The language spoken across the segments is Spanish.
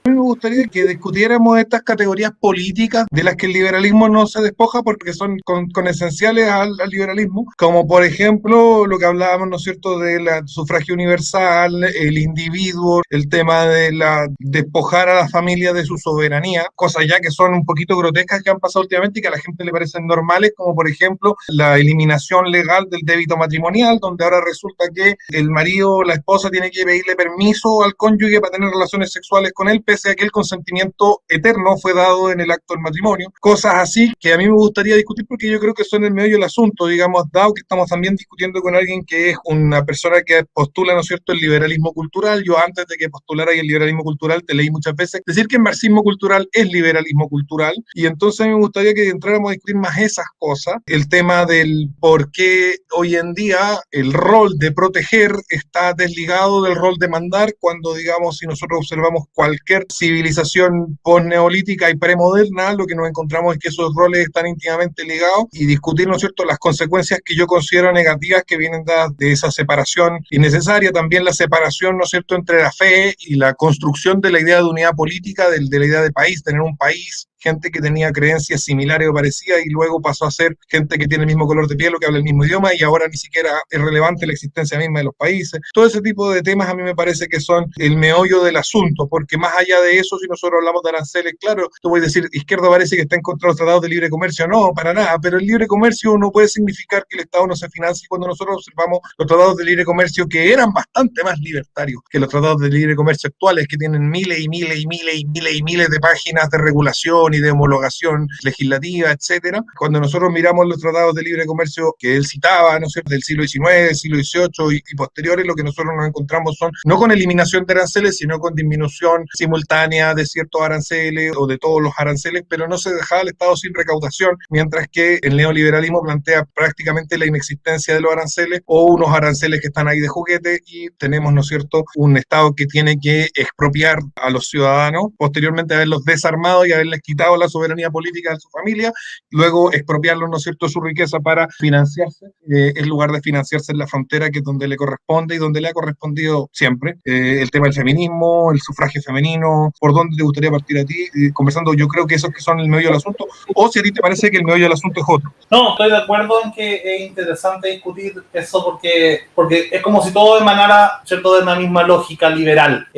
A mí me gustaría que discutiéramos estas categorías políticas de las que el liberalismo no se despoja porque son con esenciales al liberalismo, como por ejemplo lo que hablábamos, ¿no es cierto?, del sufragio universal, el individuo, el tema de despojar a la familia de su soberanía, cosas ya que son un poquito grotescas que han pasado últimamente y que a la gente le parecen normales, como por ejemplo la eliminación legal del débito matrimonial, donde ahora resulta que el marido o la esposa tiene que pedirle permiso al cónyuge para tener relaciones sexuales con él, pese a que el consentimiento eterno fue dado en el acto del matrimonio. Cosas así que a mí me gustaría discutir porque yo creo que son el meollo del asunto, digamos, dado que estamos también discutiendo con alguien que es una persona que postula, ¿no es cierto?, el liberalismo cultural. Yo antes de que postulara el liberalismo cultural te leí muchas veces decir que el marxismo cultural es liberalismo cultural, y entonces a mí me gustaría que entráramos a discutir más esas cosas, el tema del por qué hoy en día el rol de proteger está desligado del rol de mandar, cuando, digamos, si nosotros observamos cualquier civilización post-neolítica y premoderna, lo que nos encontramos es que esos roles están íntimamente ligados, y discutir, ¿no es cierto?, las consecuencias que yo considero negativas que vienen dadas de esa separación innecesaria, también la separación, ¿no es cierto?, entre la fe y la construcción de la idea de unidad política, de la idea de país, tener un país, gente que tenía creencias similares o parecidas y luego pasó a ser gente que tiene el mismo color de piel o que habla el mismo idioma, y ahora ni siquiera es relevante la existencia misma de los países. Todo ese tipo de temas a mí me parece que son el meollo del asunto, porque más allá de eso, si nosotros hablamos de aranceles, claro, tú puedes decir, izquierda parece que está en contra de los tratados de libre comercio. No, para nada, pero el libre comercio no puede significar que el Estado no se financie cuando nosotros observamos los tratados de libre comercio, que eran bastante más libertarios que los tratados de libre comercio actuales, que tienen miles y miles y miles y miles y miles de páginas de regulación y de homologación legislativa, etcétera. Cuando nosotros miramos los tratados de libre comercio que él citaba, ¿no es cierto?, del siglo XIX, siglo XVIII y posteriores, lo que nosotros nos encontramos son no con eliminación de aranceles, sino con disminución simultánea de ciertos aranceles o de todos los aranceles, pero no se dejaba al Estado sin recaudación, mientras que el neoliberalismo plantea prácticamente la inexistencia de los aranceles o unos aranceles que están ahí de juguete, y tenemos, ¿no es cierto?, un Estado que tiene que expropiar a los ciudadanos, posteriormente haberlos desarmado y haberles quitado la soberanía política de su familia, luego expropiarlos, ¿no es cierto?, su riqueza para financiarse, en lugar de financiarse en la frontera, que es donde le corresponde y donde le ha correspondido siempre. El tema del feminismo, el sufragio femenino, ¿por dónde te gustaría partir a ti? Conversando, yo creo que esos que son el meollo del asunto, o si a ti te parece que el meollo del asunto es otro. No, estoy de acuerdo en que es interesante discutir eso porque es como si todo emanara, ¿cierto?, de una misma lógica liberal.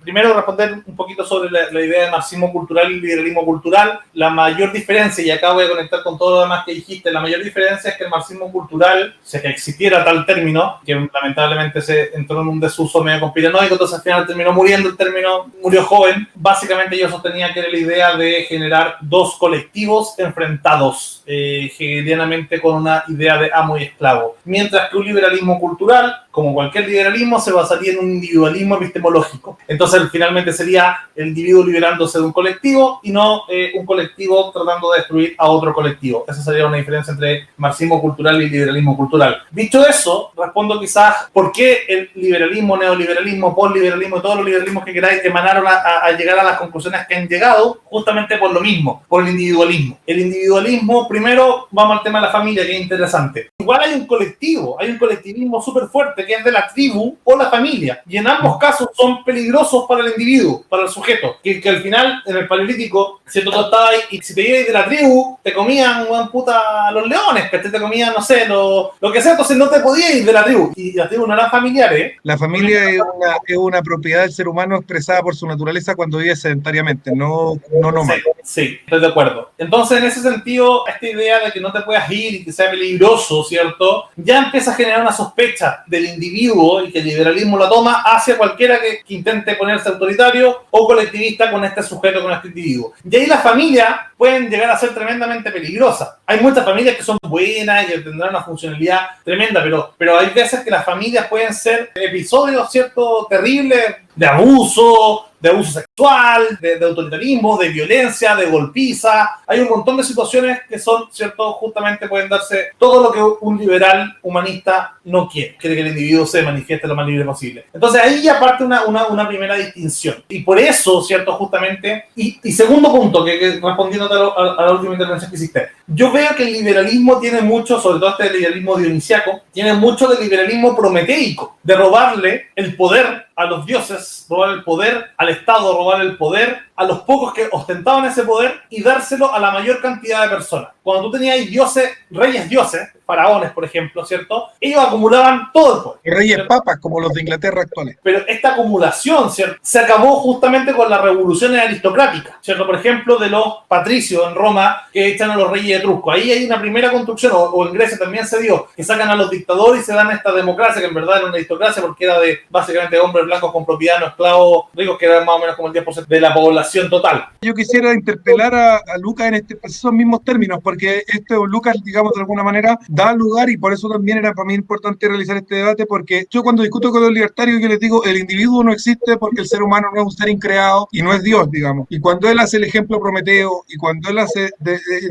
Primero, responder un poquito sobre la idea de marxismo cultural y liberalismo cultural. La mayor diferencia, y acá voy a conectar con todo lo demás que dijiste, la mayor diferencia es que el marxismo cultural, si que existiera tal término, que lamentablemente se entró en un desuso medio conspiranoico, entonces al final terminó muriendo el término, murió joven. Básicamente yo sostenía que era la idea de generar dos colectivos enfrentados hegelianamente con una idea de amo y esclavo, mientras que un liberalismo cultural, como cualquier liberalismo, se basaría en un individualismo epistemológico. Entonces finalmente sería el individuo liberándose de un colectivo y no un colectivo tratando de destruir a otro colectivo. Esa sería una diferencia entre marxismo cultural y liberalismo cultural. Dicho eso, respondo quizás por qué el liberalismo, neoliberalismo, postliberalismo y todos los liberalismos que queráis emanaron a llegar a las conclusiones que han llegado, justamente por lo mismo, por el individualismo. El individualismo, primero vamos al tema de la familia, que es interesante. Igual hay un colectivismo súper fuerte que es de la tribu o la familia, y en ambos casos son peligrosos para el individuo, para el sujeto, que al final en el paleolítico, si tú estabas ahí y si te ibas de la tribu, te comían puta los leones, que te comían, no sé, lo que sea, entonces no te podías ir de la tribu, y las tribus no eran familiares. La familia es una propiedad del ser humano expresada por su naturaleza cuando vive sedentariamente, no nómada. Sí, estoy de acuerdo. Entonces, en ese sentido, esta idea de que no te puedas ir y que sea peligroso, ¿cierto?, ya empieza a generar una sospecha del individuo, y que el liberalismo la toma hacia cualquiera que intente ponerse autoritario o colectivista con este sujeto, con este individuo. Y ahí las familias pueden llegar a ser tremendamente peligrosas. Hay muchas familias que son buenas y que tendrán una funcionalidad tremenda, pero hay veces que las familias pueden ser episodios, ¿cierto?, terribles de abuso sexual, de autoritarismo, de violencia, de golpiza. Hay un montón de situaciones que son, ¿cierto?, justamente pueden darse todo lo que un liberal humanista no quiere. Quiere que el individuo se manifieste lo más libre posible. Entonces ahí ya parte una primera distinción. Y por eso, ¿cierto?, justamente, y segundo punto, que respondiendo a la última intervención que hiciste, yo veo que el liberalismo tiene mucho, sobre todo este liberalismo dionisiaco, tiene mucho del liberalismo prometeico, de robarle el poder a los dioses, robar el poder, al Estado robar el poder, a los pocos que ostentaban ese poder y dárselo a la mayor cantidad de personas. Cuando tú tenías dioses, reyes dioses, faraones, por ejemplo, ¿cierto? Ellos acumulaban todo el poder. Reyes ¿cierto? papas, como los de Inglaterra actuales. Pero esta acumulación, ¿cierto?, se acabó justamente con las revoluciones aristocráticas, ¿cierto? Por ejemplo, de los patricios en Roma que echan a los reyes etruscos. Ahí hay una primera construcción, o en Grecia también se dio, que sacan a los dictadores y se dan esta democracia, que en verdad era una aristocracia porque era de básicamente hombres blancos con propiedad, no esclavos ricos, que eran más o menos como el 10% de la población total. Yo quisiera interpelar a Lucas en esos mismos términos, porque Lucas, digamos, de alguna manera da lugar, y por eso también era para mí importante realizar este debate, porque yo cuando discuto con los libertarios, yo les digo, el individuo no existe porque el ser humano no es un ser increado y no es Dios, digamos. Y cuando él hace el ejemplo Prometeo, y cuando él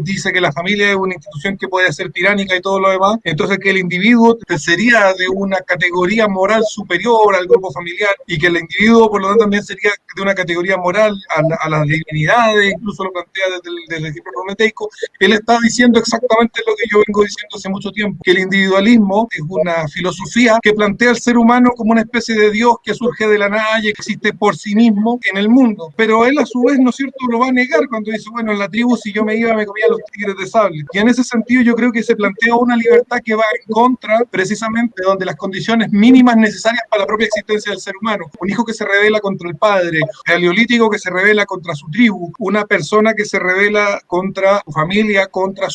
dice que la familia es una institución que puede ser tiránica y todo lo demás, entonces que el individuo sería de una categoría moral superior al grupo familiar, y que el individuo, por lo tanto, también sería de una categoría moral a las divinidades, incluso lo plantea desde el ejemplo prometeico. Él está diciendo exactamente lo que yo vengo diciendo hace mucho tiempo, que el individualismo es una filosofía que plantea al ser humano como una especie de Dios que surge de la nada y existe por sí mismo en el mundo. Pero él, a su vez, ¿no es cierto?, lo va a negar cuando dice, bueno, en la tribu, si yo me iba, me comía los tigres de sable. Y en ese sentido yo creo que se plantea una libertad que va en contra, precisamente, donde las condiciones mínimas necesarias para la propia existencia del ser humano. Un hijo que se rebela contra el padre, paleolítico que se rebela contra su tribu, una persona que se rebela contra su familia, contra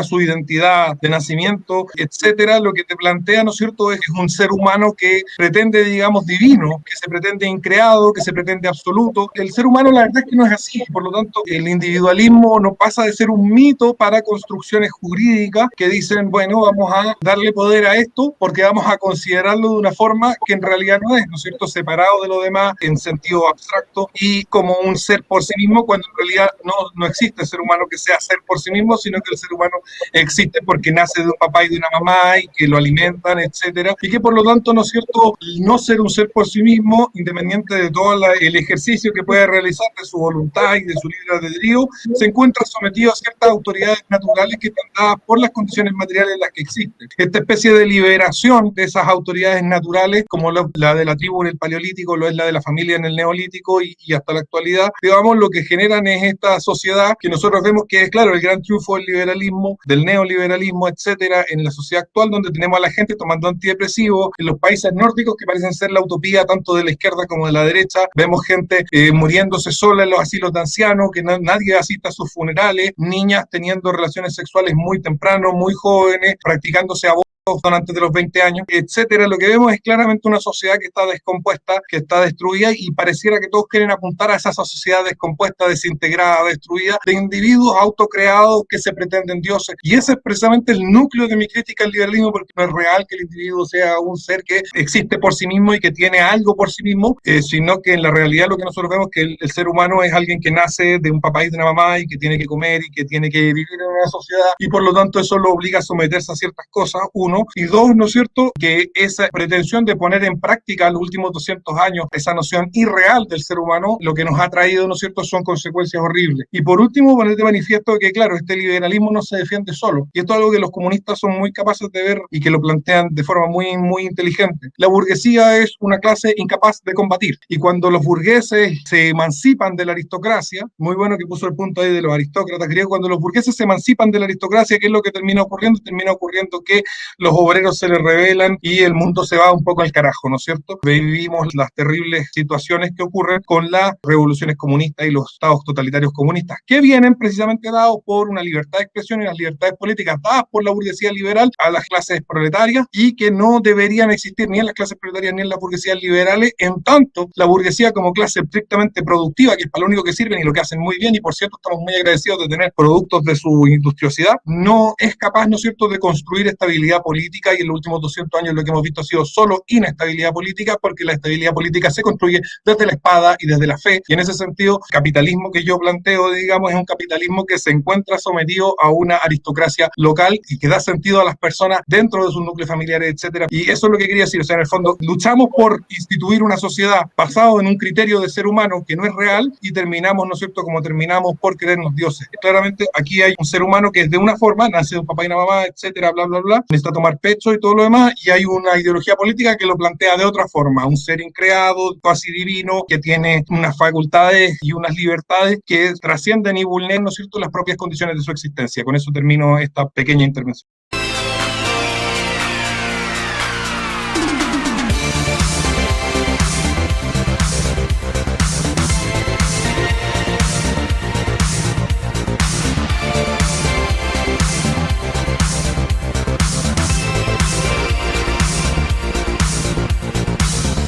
su identidad de nacimiento, etcétera. Lo que te plantea, ¿no es cierto?, es un ser humano que pretende, digamos, divino, que se pretende increado, que se pretende absoluto. El ser humano, la verdad es que no es así. Por lo tanto, el individualismo no pasa de ser un mito para construcciones jurídicas que dicen, bueno, vamos a darle poder a esto porque vamos a considerarlo de una forma que en realidad no es, ¿no es cierto?, separado de lo demás en sentido abstracto y como un ser por sí mismo, cuando en realidad no existe el ser humano que sea ser por sí mismo, sino que el ser humano existe porque nace de un papá y de una mamá y que lo alimentan, etcétera, y que por lo tanto, ¿no es cierto?, no ser un ser por sí mismo, independiente de todo el ejercicio que puede realizar de su voluntad y de su libre albedrío, se encuentra sometido a ciertas autoridades naturales que están dadas por las condiciones materiales en las que existen. Esta especie de liberación de esas autoridades naturales, como la de la tribu en el Paleolítico, lo es la de la familia en el Neolítico y hasta la actualidad, digamos, lo que generan es esta sociedad que nosotros vemos que es, claro, el gran triunfo del liberalismo, del neoliberalismo, etcétera, en la sociedad actual, donde tenemos a la gente tomando antidepresivos, en los países nórdicos que parecen ser la utopía tanto de la izquierda como de la derecha, vemos gente muriéndose sola en los asilos de ancianos, que nadie asista a sus funerales, niñas teniendo relaciones sexuales muy temprano, muy jóvenes, practicándose abortos antes de los 20 años, etcétera. Lo que vemos es claramente una sociedad que está descompuesta, que está destruida, y pareciera que todos quieren apuntar a esa sociedad descompuesta, desintegrada, destruida, de individuos autocreados que se pretenden dioses. Y ese es precisamente el núcleo de mi crítica al liberalismo, porque no es real que el individuo sea un ser que existe por sí mismo y que tiene algo por sí mismo, sino que en la realidad lo que nosotros vemos es que el ser humano es alguien que nace de un papá y de una mamá y que tiene que comer y que tiene que vivir en una sociedad, y por lo tanto eso lo obliga a someterse a ciertas cosas, uno. Y dos, ¿no es cierto?, que esa pretensión de poner en práctica en los últimos 200 años esa noción irreal del ser humano, lo que nos ha traído, ¿no es cierto?, son consecuencias horribles. Y por último, poner de manifiesto que, claro, este liberalismo no se defiende solo. Y esto es algo que los comunistas son muy capaces de ver y que lo plantean de forma muy, muy inteligente. La burguesía es una clase incapaz de combatir. Y cuando los burgueses se emancipan de la aristocracia, muy bueno que puso el punto ahí de los aristócratas griegos, cuando los burgueses se emancipan de la aristocracia, ¿qué es lo que termina ocurriendo? Termina ocurriendo que los obreros se les rebelan y el mundo se va un poco al carajo, ¿no es cierto? Vivimos las terribles situaciones que ocurren con las revoluciones comunistas y los estados totalitarios comunistas, que vienen precisamente dados por una libertad de expresión y las libertades políticas dadas por la burguesía liberal a las clases proletarias, y que no deberían existir ni en las clases proletarias ni en las burguesías liberales, en tanto la burguesía como clase estrictamente productiva, que es para lo único que sirven y lo que hacen muy bien, y por cierto estamos muy agradecidos de tener productos de su industriosidad, no es capaz, ¿no es cierto?, de construir estabilidad política, y en los últimos 200 años lo que hemos visto ha sido solo inestabilidad política, porque la estabilidad política se construye desde la espada y desde la fe, y en ese sentido, el capitalismo que yo planteo, digamos, es un capitalismo que se encuentra sometido a una aristocracia local y que da sentido a las personas dentro de sus núcleos familiares, etcétera. Y eso es lo que quería decir, o sea, en el fondo, luchamos por instituir una sociedad basado en un criterio de ser humano que no es real, y terminamos, ¿no es cierto?, como terminamos, por creernos dioses. Claramente aquí hay un ser humano que es de una forma, nace de un papá y una mamá, etcétera, bla, bla, bla, necesita tomar pecho y todo lo demás, y hay una ideología política que lo plantea de otra forma, un ser increado, casi divino, que tiene unas facultades y unas libertades que trascienden y vulneran, ¿no es cierto?, las propias condiciones de su existencia. Con eso termino esta pequeña intervención.